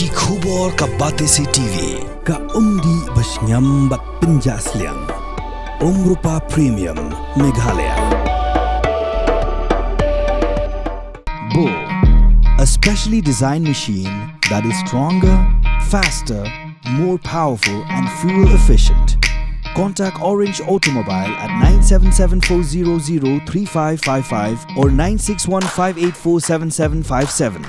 Ki khubor ka Batesi TV ka umdi basnyam bat Pynjur Rupa Premium Meghalaya. Bo, a specially designed machine that is stronger, faster, more powerful and fuel efficient. Contact Orange Automobile at 977-400-3555 or 961-584-7757.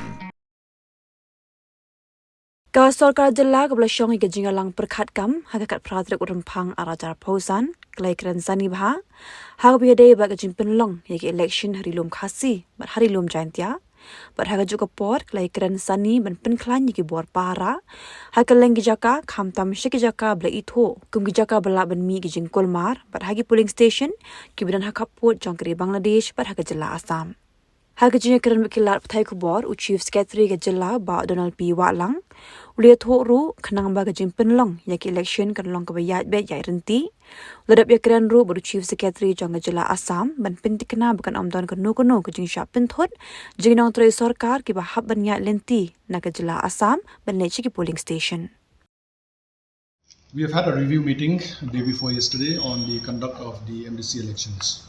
Ka Sorkar jala ka blashong ka jingalang perkhat kam hagakat pratrik urumpang arajar pausan klai kran sani bha hag biade ba ka jimpin long ye election harilum khasi but harilum jantia but haga juga por klai kran sani ban pin khlan ye bor para hakaleng jaka khamtam shik jaka bla itho kum jaka bala ban mi ki jingkol mar but hagi polling station kibidan Khappud jongkri Bangladesh but haga jala Assam haga jinga kran bikilat pthai khubor u chief secretary ga jala ba Donald P Walang ulia thoru khnang ba ga jimpin long yak election kan long ka bayat be yai renti ladap ya kran ru baru chief secretary jong jala Assam ban pintikna bukan amdon ka no ka jing sha pin thot jingnong tre Sorkar ki ba hab ban ya lenti na ka jala Assam ban le ki polling station. We have had a review meeting day before yesterday on the conduct of the MDC elections.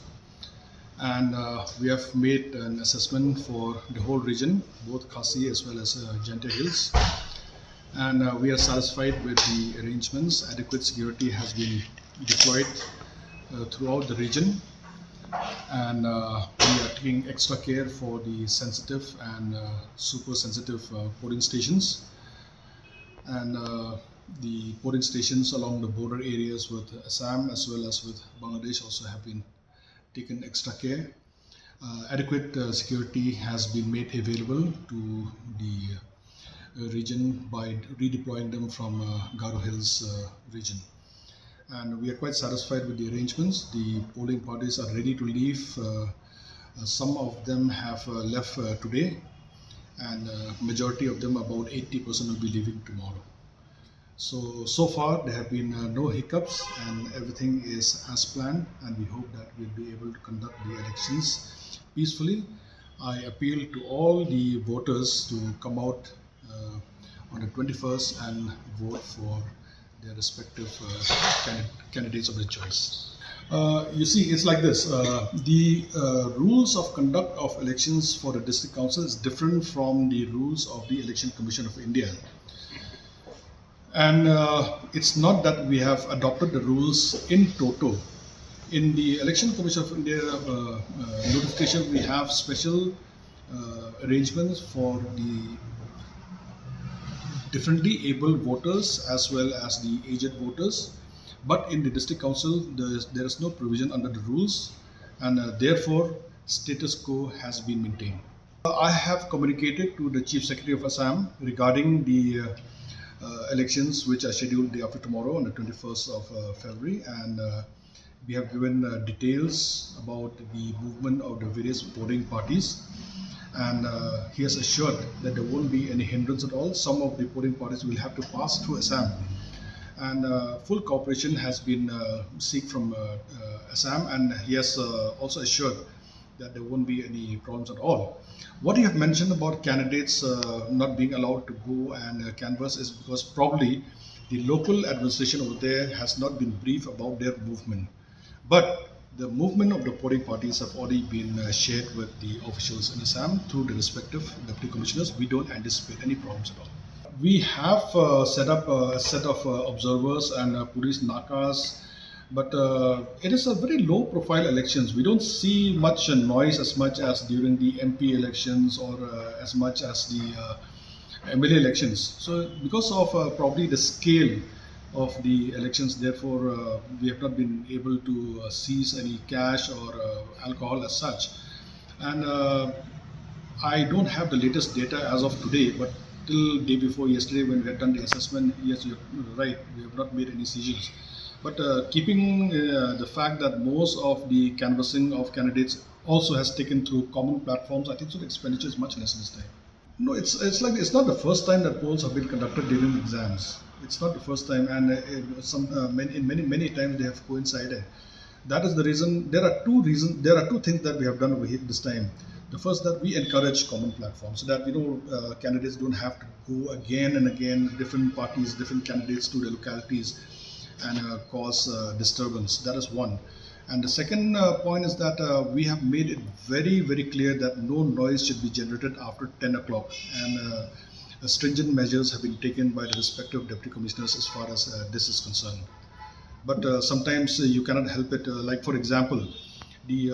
And we have made an assessment for the whole region, both Khasi as well as Jantia Hills. And we are satisfied with the arrangements. Adequate security has been deployed throughout the region. And we are taking extra care for the sensitive and super sensitive polling stations. And the polling stations along the border areas with Assam as well as with Bangladesh also have been taken extra care. Adequate security has been made available to the region by redeploying them from Garo Hills region. And we are quite satisfied with the arrangements. The polling parties are ready to leave. Some of them have left today, and majority of them, about 80%, will be leaving tomorrow. So far there have been no hiccups and everything is as planned, and we hope that we'll be able to conduct the elections peacefully. I appeal to all the voters to come out on the 21st and vote for their respective candidates of their choice. You see, it's like this. The rules of conduct of elections for the district council is different from the rules of the Election Commission of India. And it's not that we have adopted the rules in toto. In the Election Commission of India notification, we have special arrangements for the differently abled voters as well as the aged voters. But in the District Council, there is no provision under the rules, and therefore status quo has been maintained. I have communicated to the Chief Secretary of Assam regarding the elections which are scheduled day after tomorrow on the 21st of February, and we have given details about the movement of the various voting parties, and he has assured that there won't be any hindrance at all. Some of the voting parties will have to pass through Assam, and full cooperation has been sought from Assam, and he has also assured that there won't be any problems at all. What you have mentioned about candidates not being allowed to go and canvass is because probably the local administration over there has not been briefed about their movement. But the movement of the voting parties have already been shared with the officials in Assam through the respective deputy commissioners. We don't anticipate any problems at all. We have set up a set of observers and police nakas, but it is a very low profile elections. We don't see much noise as much as during the MP elections or as much as the MLA elections. So because of probably the scale of the elections, therefore we have not been able to seize any cash or alcohol as such. And I don't have the latest data as of today, but till day before yesterday when we had done the assessment, yes, you're right, we have not made any seizures. But keeping the fact that most of the canvassing of candidates also has taken through common platforms, I think so the expenditure is much less this time. No, it's not the first time that polls have been conducted during exams. It's not the first time, and many times they have coincided. That is the reason. There are two things that we have done over here this time. The first, that we encourage common platforms so that candidates don't have to go again and again, different parties, different candidates to the localities, and cause disturbance. That is one. And the second point is that we have made it very, very clear that no noise should be generated after 10 o'clock. And stringent measures have been taken by the respective deputy commissioners as far as this is concerned. But sometimes you cannot help it. Like, for example, the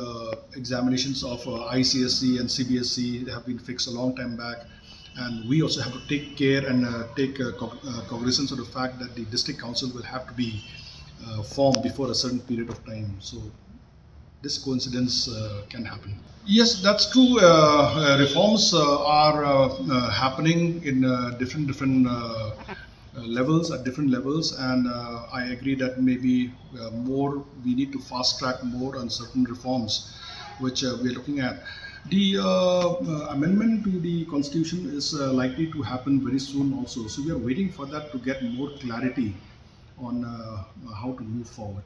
examinations of ICSE and CBSE have been fixed a long time back. And we also have to take care and take cognizance of the fact that the district council will have to be formed before a certain period of time. So this coincidence can happen. Yes, that's true. Reforms are happening in different levels, at different levels, and I agree that maybe more we need to fast track more on certain reforms which we're looking at. The amendment to the constitution is likely to happen very soon also, so we are waiting for that to get more clarity on how to move forward.